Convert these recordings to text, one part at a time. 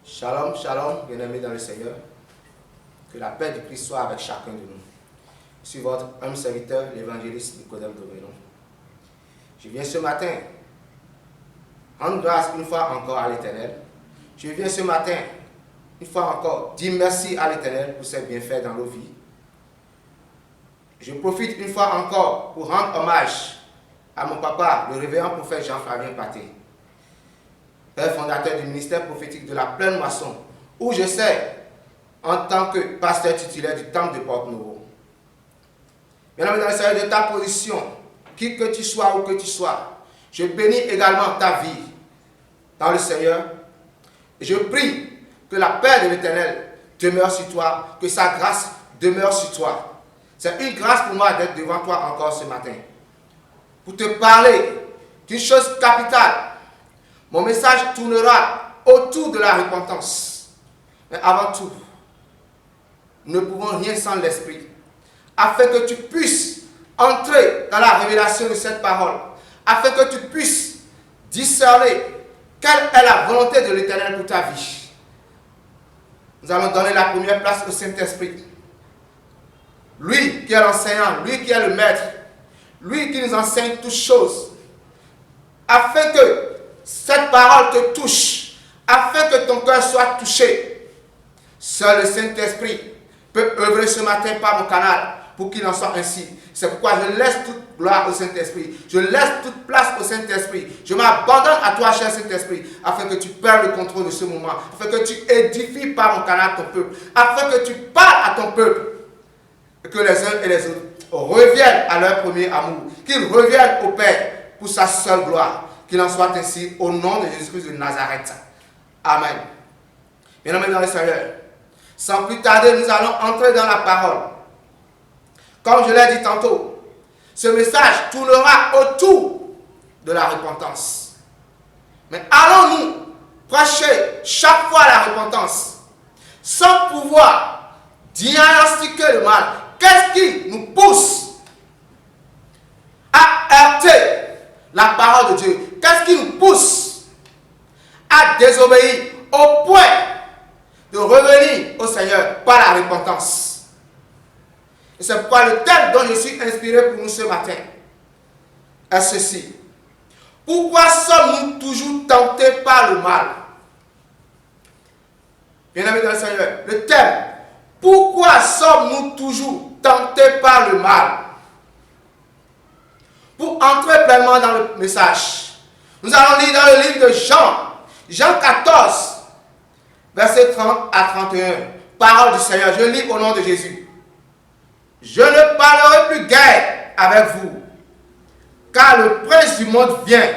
Shalom, shalom, bien-aimés dans le Seigneur. Que la paix du Christ soit avec chacun de nous. Je suis votre humble serviteur, l'évangéliste Nicodème Dovenon. Je viens ce matin rendre grâce une fois encore à l'Éternel. Je viens ce matin, une fois encore, dire merci à l'Éternel pour ses bienfaits dans nos vies. Je profite une fois encore pour rendre hommage à mon papa, le révérend prophète Jean-Flavien Paté, père fondateur du ministère prophétique de la Pleine Moisson, où je sais, en tant que pasteur titulaire du temple de Porte-Nouveau. Bien-aimé dans le Seigneur, de ta position, qui que tu sois ou que tu sois, je bénis également ta vie dans le Seigneur. Et je prie que la paix de l'Éternel demeure sur toi, que sa grâce demeure sur toi. C'est une grâce pour moi d'être devant toi encore ce matin, pour te parler d'une chose capitale. Mon message tournera autour de la repentance. Mais avant tout, nous ne pouvons rien sans l'Esprit, afin que tu puisses entrer dans la révélation de cette parole, afin que tu puisses discerner quelle est la volonté de l'Éternel pour ta vie. Nous allons donner la première place au Saint-Esprit. Lui qui est l'enseignant, lui qui est le maître, lui qui nous enseigne toutes choses, afin que cette parole te touche, afin que ton cœur soit touché. Seul le Saint-Esprit peut œuvrer ce matin par mon canal pour qu'il en soit ainsi. C'est pourquoi je laisse toute gloire au Saint-Esprit. Je laisse toute place au Saint-Esprit. Je m'abandonne à toi, cher Saint-Esprit, afin que tu perdes le contrôle de ce moment, afin que tu édifies par mon canal ton peuple, afin que tu parles à ton peuple, et que les uns et les autres reviennent à leur premier amour, qu'ils reviennent au Père pour sa seule gloire. Qu'il en soit ainsi au nom de Jésus-Christ de Nazareth. Amen. Bien-aimés dans le Seigneur, sans plus tarder, nous allons entrer dans la parole. Comme je l'ai dit tantôt, ce message tournera autour de la repentance. Mais allons-nous prêcher chaque fois la repentance sans pouvoir diagnostiquer le mal? Qu'est-ce qui nous pousse à heurter la parole de Dieu? Qu'est-ce qui nous pousse à désobéir au point de revenir au Seigneur par la repentance? Et c'est pourquoi le thème dont je suis inspiré pour nous ce matin est ceci. Pourquoi sommes-nous toujours tentés par le mal? Bien-aimés dans le Seigneur, le thème. Pourquoi sommes-nous toujours tentés par le mal? Pour entrer pleinement dans le message, nous allons lire dans le livre de Jean 14, versets 30 à 31. Parole du Seigneur, je lis au nom de Jésus. Je ne parlerai plus guère avec vous, car le prince du monde vient.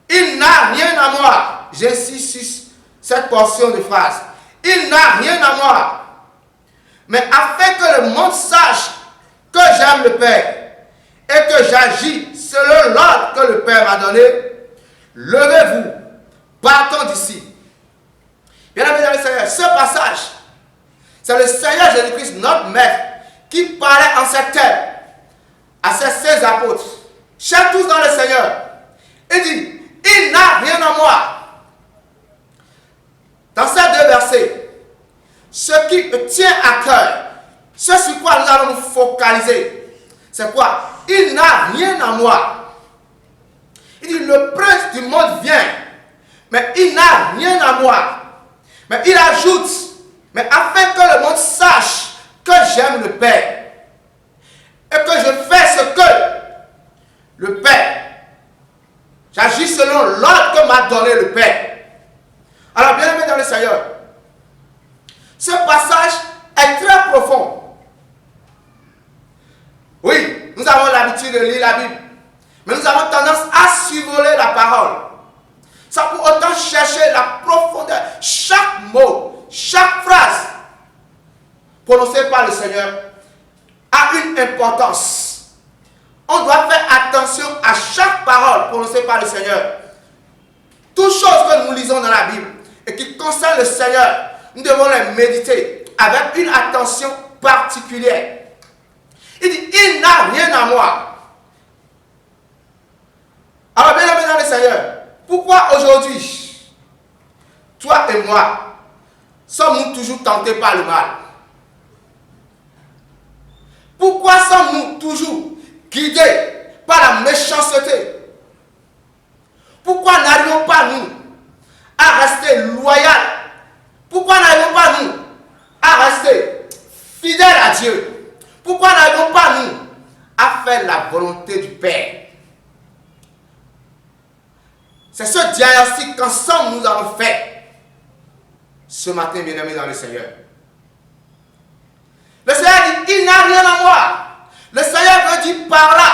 Il n'a rien à moi. J'insiste sur cette portion de phrase. Il n'a rien à moi. Mais afin que le monde sache que j'aime le Père et que j'agis selon l'ordre que le Père m'a donné, levez-vous, partons d'ici. Bien-aimés dans le Seigneur, ce passage, c'est le Seigneur Jésus-Christ, notre Maître, qui parlait en ces termes à ses 16 apôtres, chers tous dans le Seigneur. Il dit, il n'a rien à moi. Dans ces deux versets, ce qui me tient à cœur, ce sur quoi nous allons nous focaliser, c'est quoi? Il n'a rien à moi. Il dit, le prince du monde vient, mais il n'a rien à moi. Mais il ajoute, mais afin que le monde sache que j'aime le Père et que je fais ce que le Père, j'agis selon l'ordre que m'a donné le Père. Alors, bien aimé dans le Seigneur, ce passage est très profond. Oui, nous avons l'habitude de lire la Bible, mais nous avons tendance à survoler la parole, sans pour autant chercher la profondeur. Chaque mot, chaque phrase prononcée par le Seigneur a une importance. On doit faire attention à chaque parole prononcée par le Seigneur. Toutes choses que nous lisons dans la Bible et qui concernent le Seigneur, nous devons les méditer avec une attention particulière. Il dit, il n'a rien à moi. Pourquoi aujourd'hui, toi et moi, sommes-nous toujours tentés par le mal? Pourquoi sommes-nous toujours guidés par la méchanceté? Pourquoi n'arrivons pas nous à rester loyaux? Pourquoi n'arrivons pas nous à rester fidèles à Dieu? Pourquoi n'arrivons pas nous à faire la volonté du Père? C'est ce diagnostic qu'ensemble nous avons fait ce matin, bien-aimés dans le Seigneur. Le Seigneur dit, il n'a rien à voir. Le Seigneur veut dire par là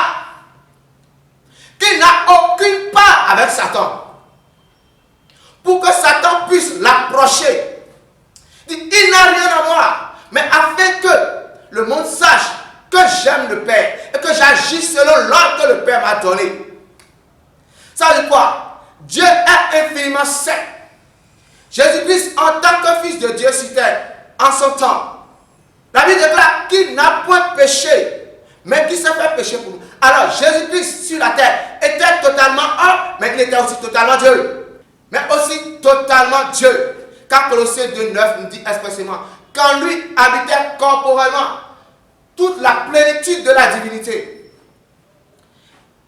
qu'il n'a aucune part avec Satan. Pour que Satan puisse l'approcher. Il n'a rien à voir. Mais afin que le monde sache que j'aime le Père et que j'agis selon l'ordre que le Père m'a donné. Ça veut dire quoi? Dieu est infiniment saint. Jésus-Christ, en tant que fils de Dieu sur terre, en son temps, la Bible déclare qu'il n'a point péché, mais qu'il s'est fait pécher pour nous. Alors, Jésus-Christ sur la terre était totalement homme, mais il était aussi totalement Dieu. Mais aussi totalement Dieu. Car Colossiens 2,9 nous dit expressément qu'en lui habitait corporellement toute la plénitude de la divinité.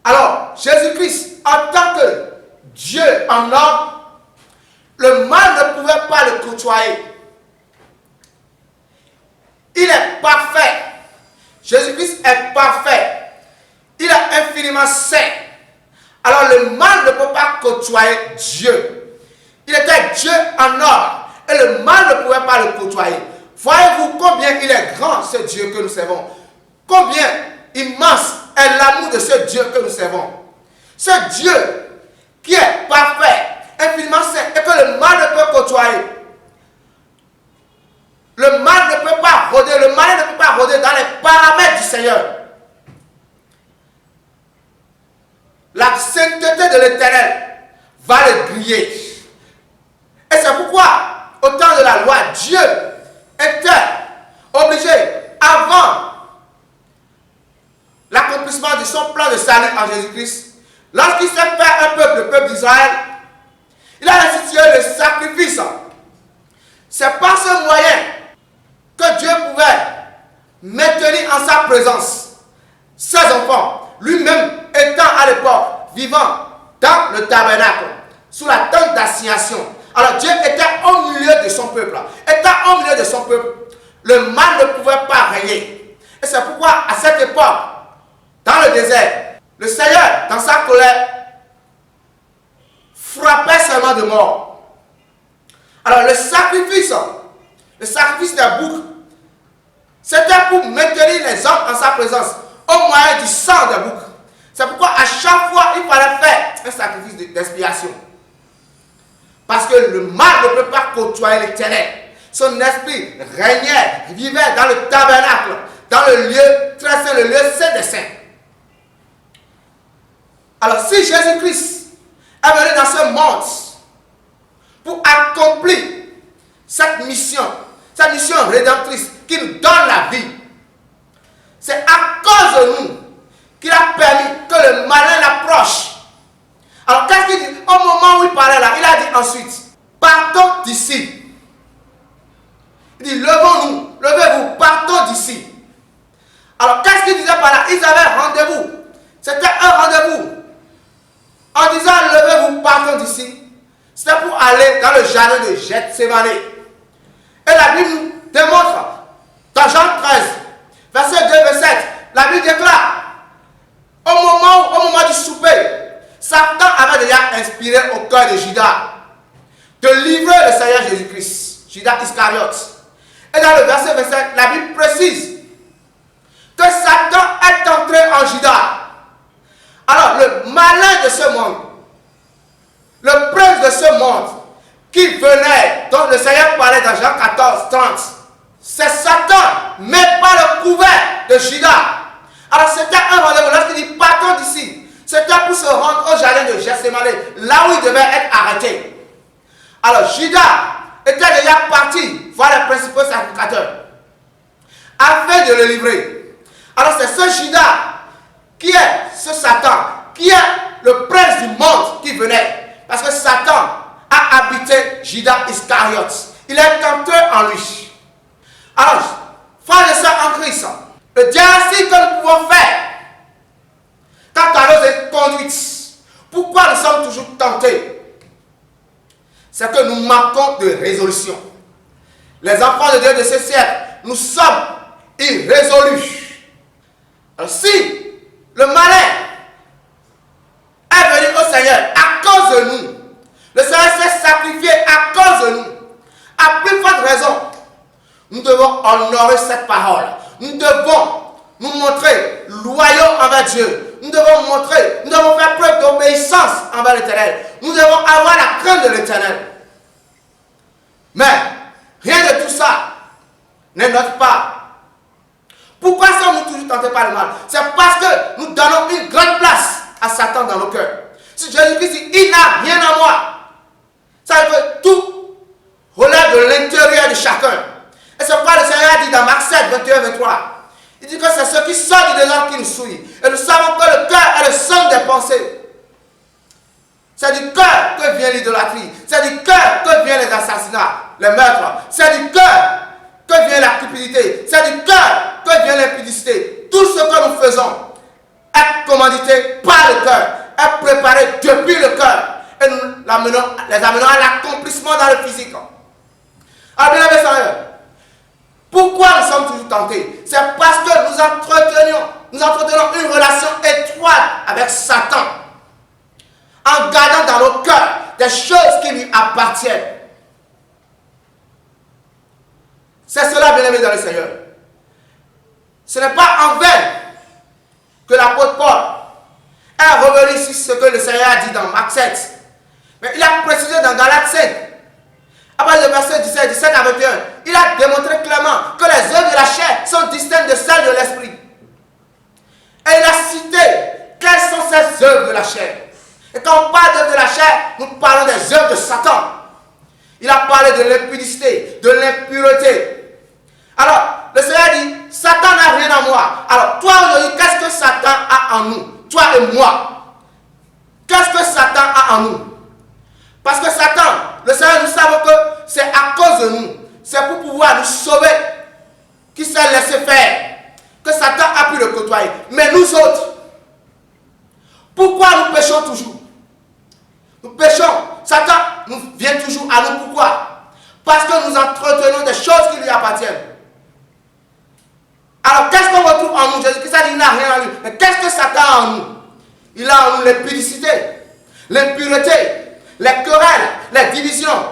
Alors, Jésus-Christ, en tant que Dieu en homme, le mal ne pouvait pas le côtoyer. Il est parfait. Jésus-Christ est parfait. Il est infiniment saint. Alors le mal ne peut pas côtoyer Dieu. Il était Dieu en homme. Et le mal ne pouvait pas le côtoyer. Voyez-vous combien il est grand ce Dieu que nous servons. Combien immense est l'amour de ce Dieu que nous servons. Ce Dieu qui est parfait, infiniment saint, et que le mal ne peut côtoyer. Le mal ne peut pas rôder, le mal ne peut pas rôder dans les paramètres du Seigneur. La sainteté de l'Éternel va le griller. Et c'est pourquoi, au temps de la loi, Dieu était obligé, avant l'accomplissement de son plan de salut en Jésus-Christ, lorsqu'il s'est fait un peuple, le peuple d'Israël, il a institué le sacrifice. C'est par ce moyen que Dieu pouvait maintenir en sa présence ses enfants, lui-même étant à l'époque vivant dans le tabernacle, sous la tente d'assignation. Alors Dieu était au milieu de son peuple. Étant au milieu de son peuple, le mal ne pouvait pas régner. Et c'est pourquoi à cette époque, dans le désert, le Seigneur, dans sa colère, frappait seulement de mort. Alors le sacrifice des boucs, c'était pour maintenir les hommes en sa présence au moyen du sang des boucs. C'est pourquoi à chaque fois il fallait faire un sacrifice d'expiation. Parce que le mal ne peut pas côtoyer l'Éternel. Son esprit régnait, vivait dans le tabernacle, dans le lieu très saint, le lieu saint des saints. Alors si Jésus-Christ est venu dans ce monde pour accomplir cette mission rédemptrice qui nous donne la vie, c'est à cause de nous qu'il a permis que le malin l'approche. Alors qu'est-ce qu'il dit? Au moment où il parlait là, il a dit ensuite, partons d'ici. Il dit, levons-nous, levez-vous, partons d'ici. Alors qu'est-ce qu'il disait par là? Ils avaient rendez-vous. C'était un rendez-vous. En disant, levez-vous, partons d'ici. C'était pour aller dans le jardin de Gethsémane. Et la Bible nous démontre, dans Jean 13, verset 2, verset 7, la Bible déclare, au moment du souper, Satan avait déjà inspiré au cœur de Judas de livrer le Seigneur Jésus-Christ, Judas Iscariote. Et dans le verset 27, la Bible précise que Satan est entré en Judas. Alors, le malin de ce monde, le prince de ce monde, qui venait, dont le Seigneur parlait dans Jean 14, 30, c'est Satan, mais pas le couvert de Judas. Alors, c'était un rendez-vous. Lorsqu'il dit partons d'ici, c'était pour se rendre au jardin de Gethsémane, là où il devait être arrêté. Alors, Judas était déjà parti voir les principaux sacrificateurs afin de le livrer. Alors, c'est ce Judas qui est ce Satan, qui est le prince du monde qui venait Parce que Satan a habité Judas Iscariote. Il est tenté en lui. Alors, frères et sœurs en Christ, le diagnostic que nous pouvons faire quant à nos conduites, pourquoi nous sommes toujours tentés? C'est que nous manquons de résolution. Les enfants de Dieu de ce siècle, nous sommes irrésolus. Alors si le malin est venu au Seigneur à cause de nous, le Seigneur s'est sacrifié à cause de nous, à plus forte raison, nous devons honorer cette parole. Nous devons nous montrer loyaux envers Dieu. Nous devons faire preuve d'obéissance envers l'Éternel. Nous devons avoir la crainte de l'Éternel. Mais rien de tout ça n'est notre part. Pourquoi sommes-nous toujours tentés par le mal? C'est parce que nous donnons une grande place à Satan dans nos cœurs. Si Jésus-Christ dit, il n'a rien à moi, ça veut dire que tout relève de l'intérieur de chacun. Et c'est pourquoi le Seigneur a dit dans Marc 7, 21, 23, il dit que c'est ce qui sort du désordre qui nous souille. Et nous savons que le cœur est le centre des pensées. C'est du cœur que vient l'idolâtrie. C'est du cœur que viennent les assassinats, les meurtres. C'est du cœur que vient la cupidité. C'est du cœur que vient l'impudicité. Tout ce que nous faisons est commandité par le cœur, est préparé depuis le cœur. Et nous les amenons à l'accomplissement dans le physique. Alors, bien aimés frères, pourquoi nous sommes toujours tentés? C'est parce que nous entretenons une relation étroite avec Satan, en gardant dans nos cœurs des choses qui lui appartiennent. C'est cela, bien-aimé dans le Seigneur. Ce n'est pas en vain que l'apôtre Paul est revenu sur ce que le Seigneur a dit dans Marc 7. Mais il a précisé dans Galates 5, après le verset 17 à 21, il a démontré clairement que les œuvres de la chair sont distinctes de celles de l'esprit. Et il a cité quelles sont ces œuvres de la chair. Et quand on parle d'œuvres de la chair, nous parlons des œuvres de Satan. Il a parlé de l'impudicité, de l'impureté. Alors, le Seigneur dit, Satan n'a rien à moi. Alors, toi aujourd'hui, qu'est-ce que Satan a en nous? Toi et moi. Qu'est-ce que Satan a en nous? Parce que Satan, le Seigneur, nous savons que c'est à cause de nous. C'est pour pouvoir nous sauver qu'il s'est laissé faire. Que Satan a pu le côtoyer. Mais nous autres, pourquoi nous péchons toujours? Nous péchons. Satan nous vient toujours à nous. Pourquoi? Parce que nous entretenons des choses qui lui appartiennent. Alors, qu'est-ce qu'on retrouve en nous? Jésus-Christ a dit, il n'a rien en lui. Mais qu'est-ce que Satan a en nous? Il a en nous l'impudicité, l'impureté, les querelles, les divisions,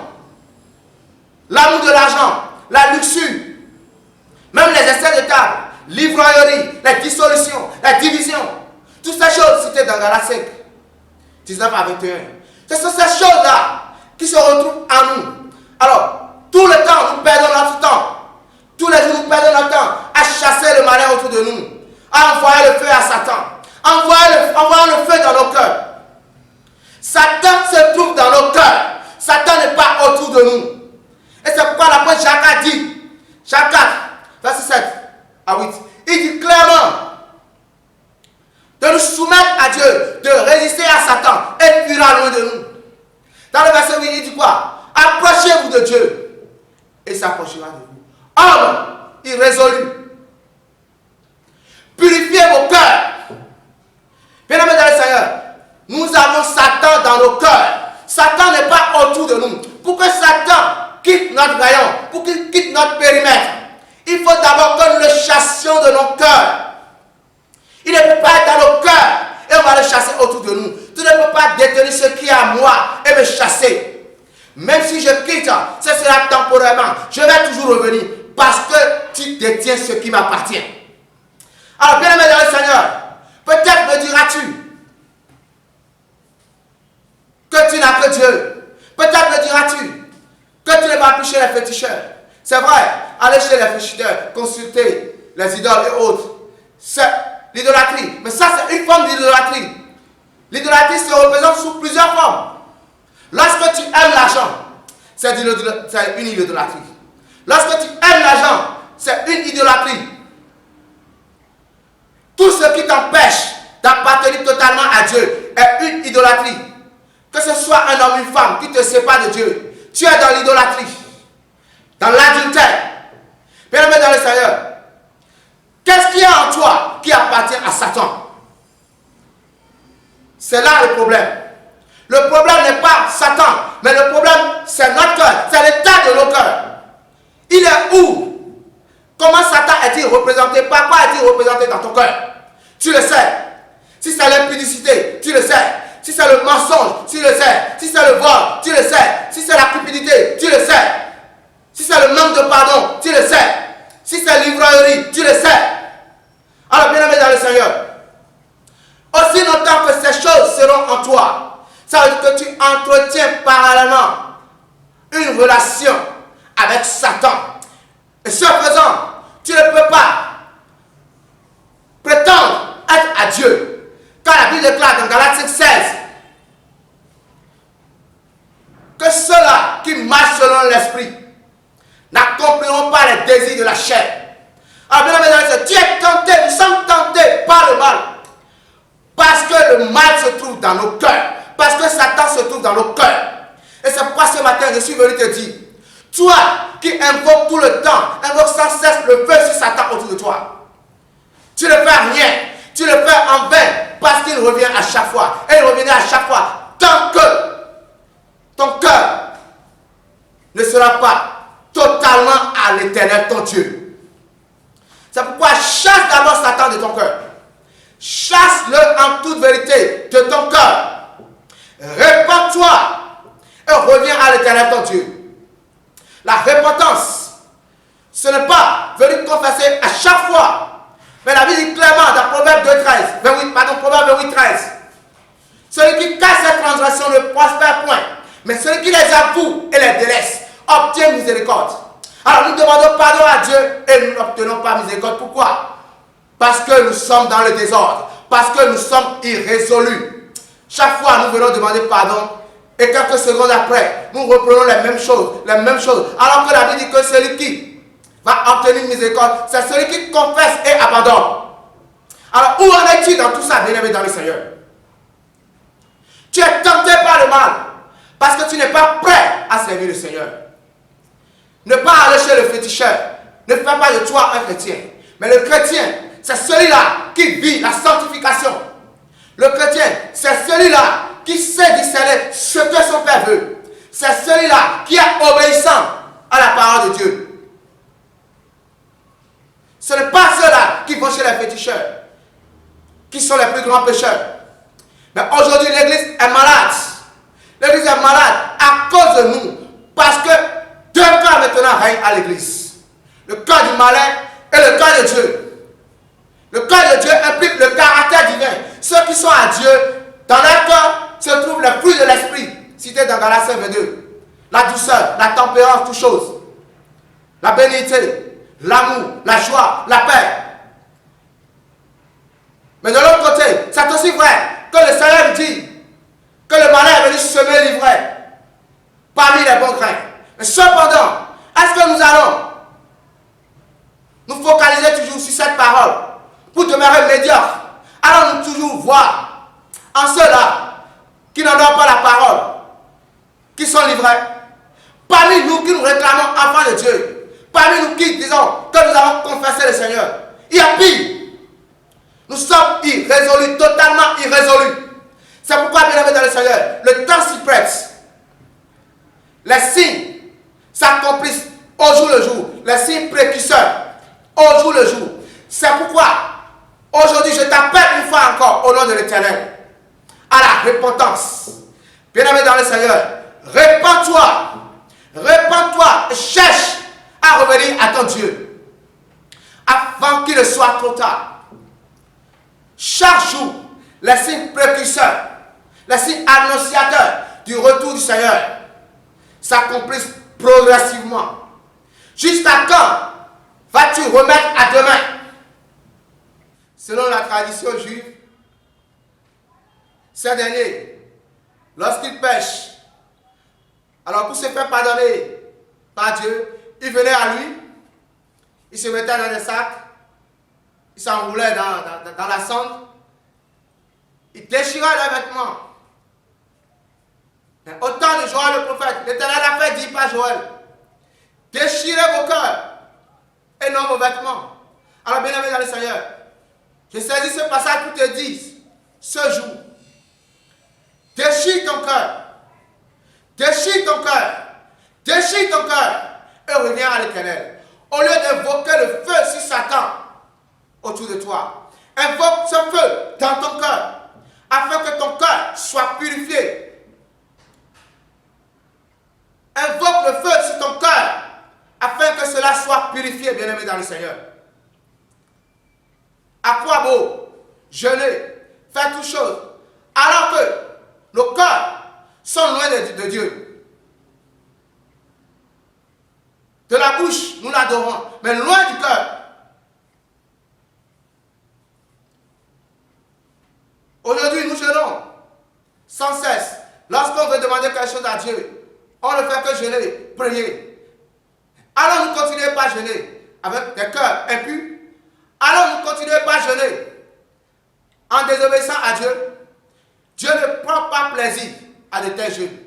l'amour de l'argent, la luxure, même les essais de table, l'ivrognerie, les dissolutions, les divisions. Toutes ces choses citées dans Galates 5, 19 à 21. Ce sont ces choses-là qui se retrouvent en nous. Alors, tout le temps, nous perdons notre temps. Tous les jours, nous perdons notre temps à chasser le malin autour de nous, à envoyer le feu à Satan, envoyer le feu dans nos cœurs. Satan se trouve dans nos cœurs. Satan n'est pas autour de nous. Et c'est pourquoi l'apôtre Jacques a dit, Jacques 4, verset 7 à 8, il dit clairement de nous soumettre à Dieu, de résister à Satan et il fuira loin de nous. Dans le verset 8, il dit quoi? Approchez-vous de Dieu et il s'approchera de vous. Homme irrésolu, purifiez vos cœurs. Bien-aimés dans le Seigneur, nous avons Satan dans nos cœurs. Satan n'est pas autour de nous. Pour que Satan quitte notre rayon, pour qu'il quitte notre périmètre, il faut d'abord que nous le chassions de nos cœurs. Il ne peut pas être dans nos cœurs et on va le chasser autour de nous. Tu ne peux pas détenir ce qui est à moi et me chasser. Même si je quitte, ce sera temporairement. Je vais toujours revenir parce que tu détiens ce qui m'appartient. Alors, bien aimé dans le Seigneur, peut-être me diras-tu que tu n'as que Dieu. Peut-être me diras-tu que tu ne vas plus chez les féticheurs. C'est vrai, aller chez les féticheurs, consulter les idoles et autres, c'est l'idolâtrie. Mais ça, c'est une forme d'idolâtrie. L'idolâtrie se représente sous plusieurs formes. Lorsque tu aimes l'argent, c'est une idolâtrie. Lorsque tu aimes l'argent, c'est une idolâtrie. Tout ce qui t'empêche d'appartenir totalement à Dieu est une idolâtrie. Que ce ce soit un homme ou une femme qui te sépare de Dieu, tu es dans l'idolâtrie, dans l'adultère. Bien-aimé dans le Seigneur, qu'est-ce qu'il y a en toi qui appartient à Satan? C'est là le problème. Le problème n'est pas Satan, mais le problème c'est notre cœur, c'est l'état de nos cœurs. Il est où? Comment Satan est-il représenté? Par quoi est-il représenté dans ton cœur? Tu le sais. Si c'est l'impudicité, tu le sais. Si c'est le mensonge, tu le sais. Si c'est le vol, tu le sais. Si c'est la cupidité, tu le sais. Si c'est le manque de pardon, tu le sais. Si c'est l'ivrognerie, tu le sais. Alors, bien-aimé dans le Seigneur, aussi longtemps que ces choses seront en toi, ça veut dire que tu entretiens parallèlement une relation avec Satan. Et ce faisant, tu ne peux pas prétendre être à Dieu. Quand la Bible déclare dans Galates 16 que ceux-là qui marchent selon l'esprit n'accompliront pas les désirs de la chair. Alors, bien aimé, tu es tenté, nous sommes tentés par le mal. Parce que le mal se trouve dans nos cœurs. Parce que Satan se trouve dans nos cœurs. Et c'est pourquoi ce matin, je suis venu te dire, toi qui invoques tout le temps, invoque sans cesse le feu sur Satan autour de toi. Tu ne fais rien. Tu le fais en vain parce qu'il revient à chaque fois. Et il reviendra à chaque fois. Tant que ton cœur ne sera pas totalement à l'Éternel, ton Dieu. C'est pourquoi chasse d'abord Satan de ton cœur. Chasse-le en toute vérité de ton cœur. Répands-toi et reviens à l'Éternel, ton Dieu. La repentance, ce n'est pas venir confesser à chaque fois. Mais la Bible dit clairement dans Proverbe 2,13, Proverbe 8,13, celui qui cache ses transgressions ne prospère point, mais celui qui les avoue et les délaisse obtient miséricorde. Alors nous demandons pardon à Dieu et nous n'obtenons pas miséricorde. Pourquoi? Parce que nous sommes dans le désordre, parce que nous sommes irrésolus. Chaque fois nous venons demander pardon et quelques secondes après, nous reprenons les mêmes choses. Alors que la Bible dit que celui qui va obtenir miséricorde, c'est celui qui confesse et abandonne. Alors, où en es-tu dans tout ça, bien-aimé dans le Seigneur? Tu es tenté par le mal, parce que tu n'es pas prêt à servir le Seigneur. Ne pas aller chez le féticheur, ne fais pas de toi un chrétien. Mais le chrétien, c'est celui-là qui vit la sanctification. Le chrétien, c'est celui-là qui sait discerner ce que son Père veut. C'est celui-là qui est obéissant à la parole de Dieu. Ce n'est pas ceux-là qui vont chez les féticheurs, qui sont les plus grands pécheurs. Mais aujourd'hui, l'Église est malade. L'Église est malade à cause de nous. Parce que deux cas maintenant règnent à l'Église. Le cas du malin et le cas de Dieu. Le cas de Dieu implique le caractère divin. Ceux qui sont à Dieu, dans leur cœur se trouvent les fruits de l'esprit, cité dans Galates 5:22. La douceur, la tempérance, toutes choses. La bénignité, l'amour, la joie, la paix. Mais de l'autre côté, c'est aussi vrai que le Seigneur dit que le malin est venu semer l'ivraie parmi les bons grains. Mais cependant, est-ce que nous allons nous focaliser toujours sur cette parole pour demeurer médiocres? Allons-nous toujours voir en ceux-là qui n'adorent pas la parole, qui sont livrés, parmi nous qui nous réclamons enfants de Dieu, parmi nous qui disons que nous avons confessé le Seigneur? Il y a pire. Nous sommes irrésolus, totalement irrésolus. C'est pourquoi, bien aimé dans le Seigneur, le temps s'y prête. Les signes s'accomplissent au jour le jour. Les signes précurseurs au jour le jour. C'est pourquoi, aujourd'hui, je t'appelle une fois encore au nom de l'Éternel à la repentance. Bien aimé dans le Seigneur, répands-toi. Répands-toi et cherche à revenir à ton Dieu avant qu'il ne soit trop tard. Chaque jour, les signes précurseurs, les signes annonciateurs du retour du Seigneur s'accomplissent progressivement. Jusqu'à quand vas-tu remettre à demain? Selon la tradition juive, ces derniers, lorsqu'ils pêchent, alors pour se faire pardonner par Dieu, ils venaient à lui, ils se mettaient dans des sacs, ils s'enroulaient dans la cendre, ils déchiraient leurs vêtements. Mais au temps de Joël le prophète, l'Éternel a fait dire par Joël, déchirez vos cœurs et non vos vêtements. Alors bien aimé dans le Seigneur, je saisis ce passage pour te dire, ce jour, déchire ton cœur, déchire ton cœur, déchire ton cœur et reviens à l'Éternel. Au lieu d'invoquer le feu sur Satan autour de toi, invoque ce feu dans ton cœur afin que ton cœur soit purifié. Invoque le feu sur ton cœur afin que cela soit purifié, bien-aimé dans le Seigneur. À quoi beau jeûner, faire toutes choses, alors que nos cœurs sont loin de Dieu. De la bouche, nous l'adorons, mais loin du cœur. Aujourd'hui, nous jeûnons sans cesse. Lorsqu'on veut demander quelque chose à Dieu, on ne fait que jeûner, prier. Alors nous continuons pas à jeûner avec des cœurs impurs. Alors nous continuons pas à jeûner en désobéissant à Dieu. Dieu ne prend pas plaisir à de tels jeûnes.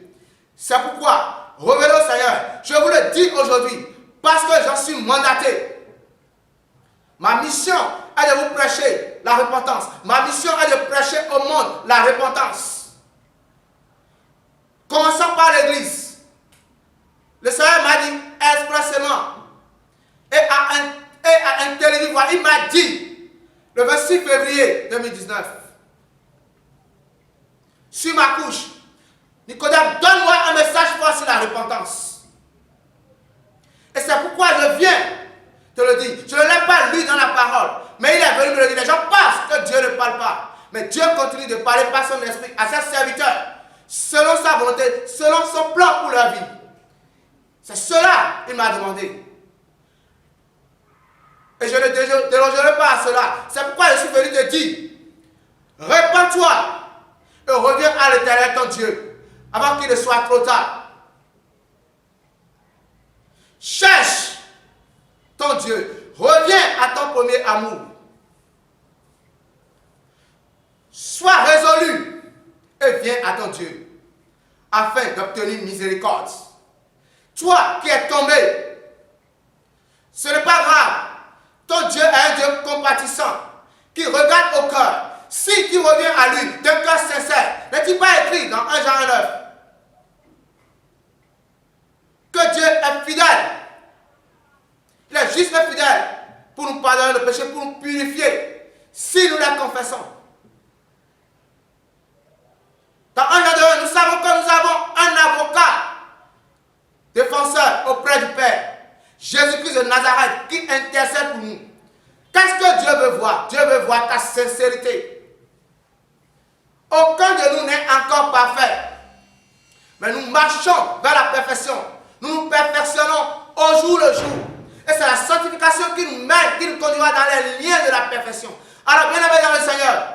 C'est pourquoi, revenons au Seigneur. Je vous le dis aujourd'hui, parce que j'en suis mandaté. Ma mission est de vous prêcher la repentance. Ma mission est de prêcher au monde la repentance. Commençons par l'Église. Le Seigneur m'a dit expressément et à un téléviseur, il m'a dit le 26 février 2019 sur ma couche, Nicodème, donne-moi un message fort sur la repentance. Et c'est pourquoi je viens te le dire. Je ne l'ai pas lu dans la parole, mais il est venu me le dire. Les gens pensent que Dieu ne parle pas, mais Dieu continue de parler par son esprit à ses serviteurs, selon sa volonté, selon son plan pour leur vie. C'est cela qu'il m'a demandé. Et je ne dérogerai pas à cela. C'est pourquoi je suis venu te dire, répands-toi et reviens à l'Éternel ton Dieu, avant qu'il ne soit trop tard. Cherche ton Dieu. Reviens à ton premier amour. Sois résolu et viens à ton Dieu, afin d'obtenir miséricorde. Toi qui es tombé, ce n'est pas grave. Ton Dieu est un Dieu compatissant, qui regarde au cœur. Si tu reviens à lui d'un cœur sincère, n'est-il pas écrit dans 1 Jean 9 que Dieu est fidèle? Il est juste et fidèle pour nous pardonner le péché, pour nous purifier, si nous les confessons. Dans 1 Jean 2, nous savons que nous avons un avocat défenseur auprès du Père, Jésus-Christ de Nazareth, qui intercède pour nous. Qu'est-ce que Dieu veut voir? Dieu veut voir ta sincérité. Aucun de nous n'est encore parfait, mais nous marchons vers la perfection. Nous nous perfectionnons au jour le jour. Et c'est la sanctification qui nous mène, qui nous conduira dans les liens de la perfection. Alors, bien aimé dans le Seigneur,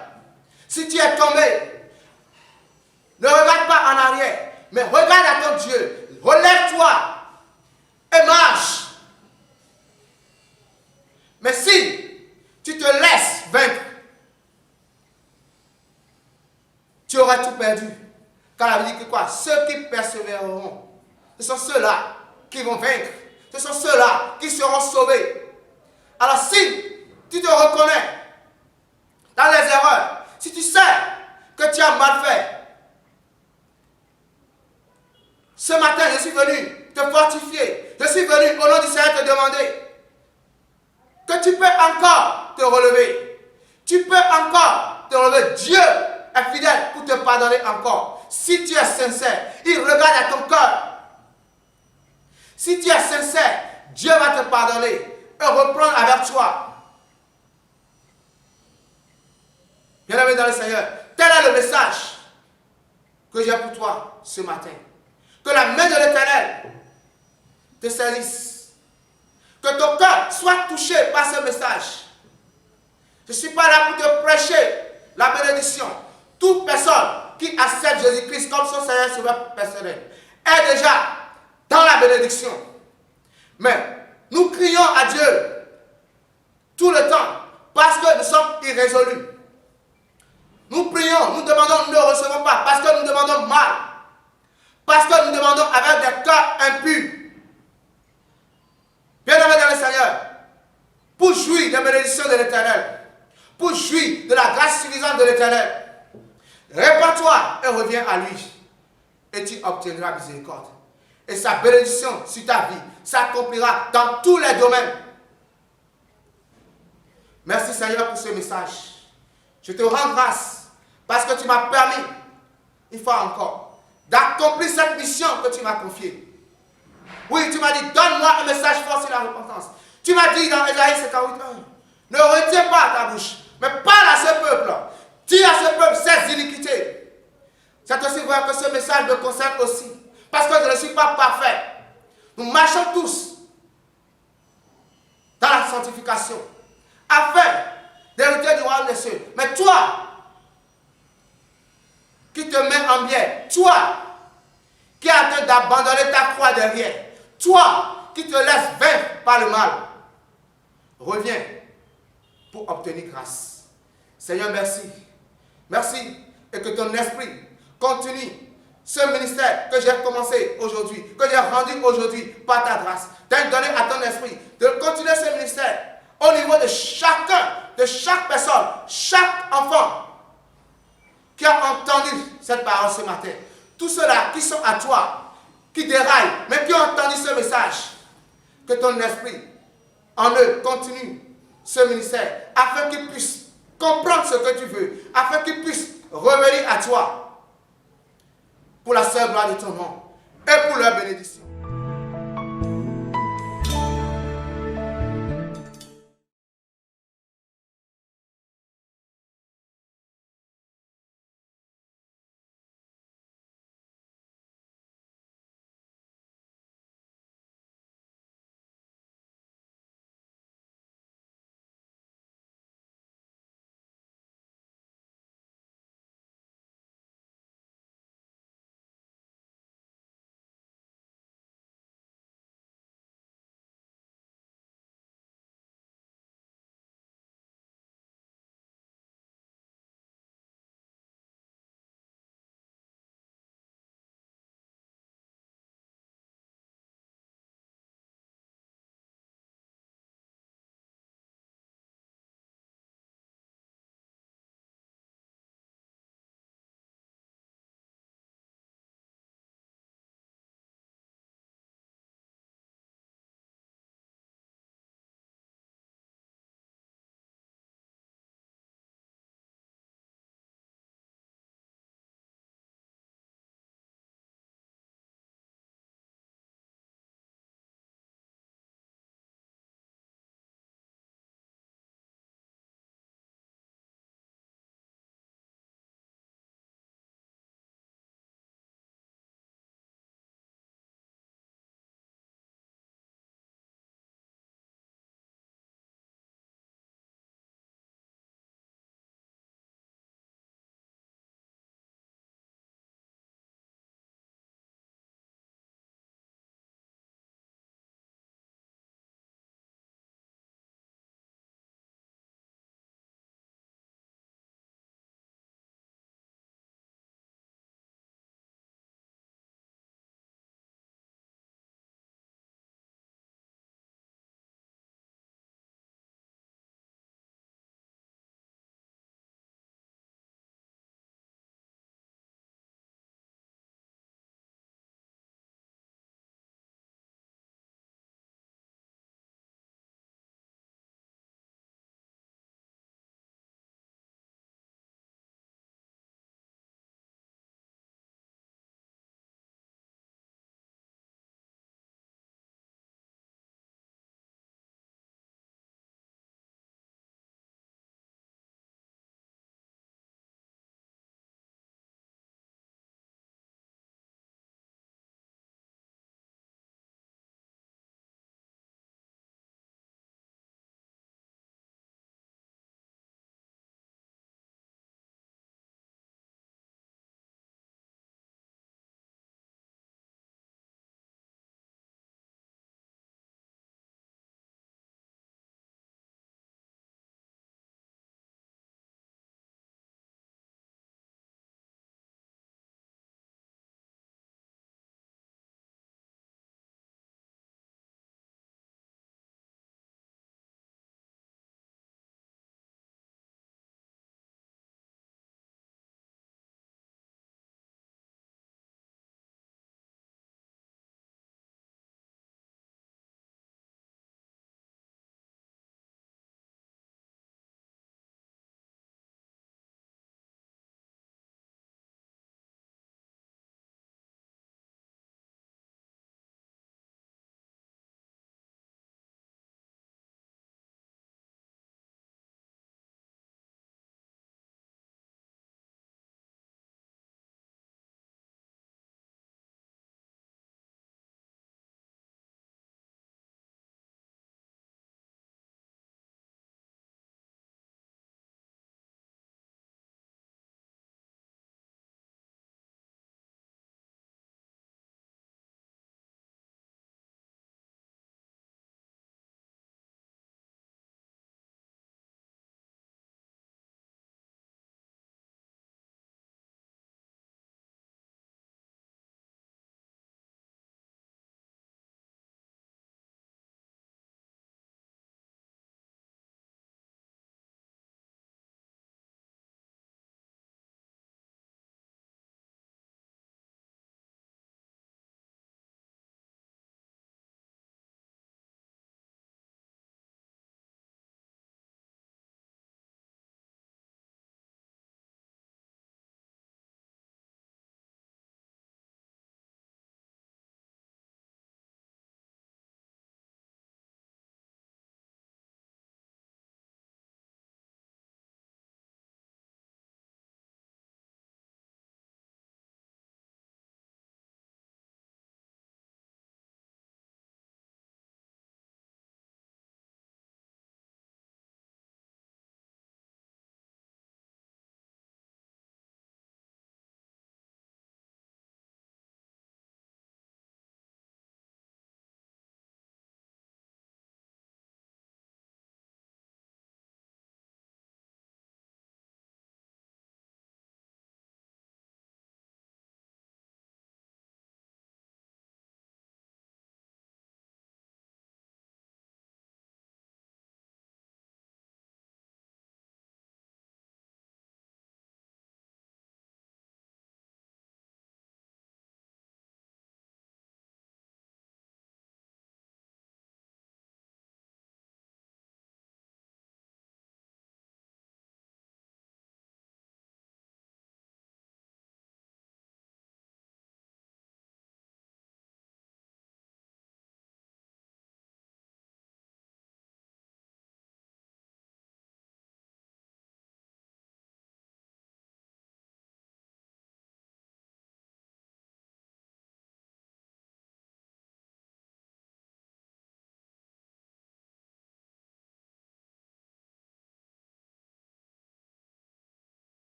si tu es tombé, ne regarde pas en arrière, mais regarde à ton Dieu. Relève-toi et marche. Mais si tu te laisses vaincre, tu auras tout perdu. Car la Bible dit que quoi? Ceux qui persévéreront, ce sont ceux-là qui vont vaincre. Ce sont ceux-là qui seront sauvés. Alors si tu te reconnais dans les erreurs, si tu sais que tu as mal fait, ce matin, je suis venu te fortifier. Je suis venu au nom du Seigneur te demander que tu peux encore te relever. Tu peux encore te relever. Dieu est fidèle pour te pardonner encore. Si tu es sincère, il regarde à ton cœur. Si tu es sincère, Dieu va te pardonner et reprendre avec toi. Bien-aimé dans le Seigneur, tel est le message que j'ai pour toi ce matin. Que la main de l'Éternel te saisisse. Que ton cœur soit touché par ce message. Je ne suis pas là pour te prêcher la bénédiction. Toute personne qui accepte Jésus-Christ comme son Seigneur Sauveur personnel est déjà dans la bénédiction. Mais nous crions à Dieu tout le temps parce que nous sommes irrésolus. Nous prions, nous demandons, nous ne recevons pas parce que nous demandons mal. Parce que nous demandons avec des cœurs impurs. Bien-aimés dans le Seigneur, pour jouir des bénédictions de l'Éternel, pour jouir de la grâce suffisante de l'Éternel, répands-toi et reviens à lui. Et tu obtiendras miséricorde. Et sa bénédiction sur ta vie s'accomplira dans tous les domaines. Merci Seigneur pour ce message. Je te rends grâce parce que tu m'as permis, une fois encore, d'accomplir cette mission que tu m'as confiée. Oui, tu m'as dit, donne-moi un message fort sur la repentance. Tu m'as dit dans Ésaïe 58, ne retiens pas ta bouche, mais parle à ce peuple. Dis à ce peuple ses iniquités. C'est aussi vrai que ce message me concerne aussi. Parce que je ne suis pas parfait. Nous marchons tous dans la sanctification. Afin d'hériter du royaume des cieux. Mais toi, qui te mets en biais, toi, qui as hâte d'abandonner ta croix derrière, toi, qui te laisses vaincre par le mal, reviens pour obtenir grâce. Seigneur, merci. Merci et que ton esprit continue ce ministère que j'ai commencé aujourd'hui, que j'ai rendu aujourd'hui par ta grâce. T'as donné à ton esprit de continuer ce ministère au niveau de chacun, de chaque personne, chaque enfant qui a entendu cette parole ce matin. Tous ceux-là qui sont à toi, qui déraillent, mais qui ont entendu ce message, que ton esprit en eux continue ce ministère, afin qu'ils puissent comprendre ce que tu veux, afin qu'ils puissent revenir à toi pour la seule gloire de ton nom et pour leur bénédiction.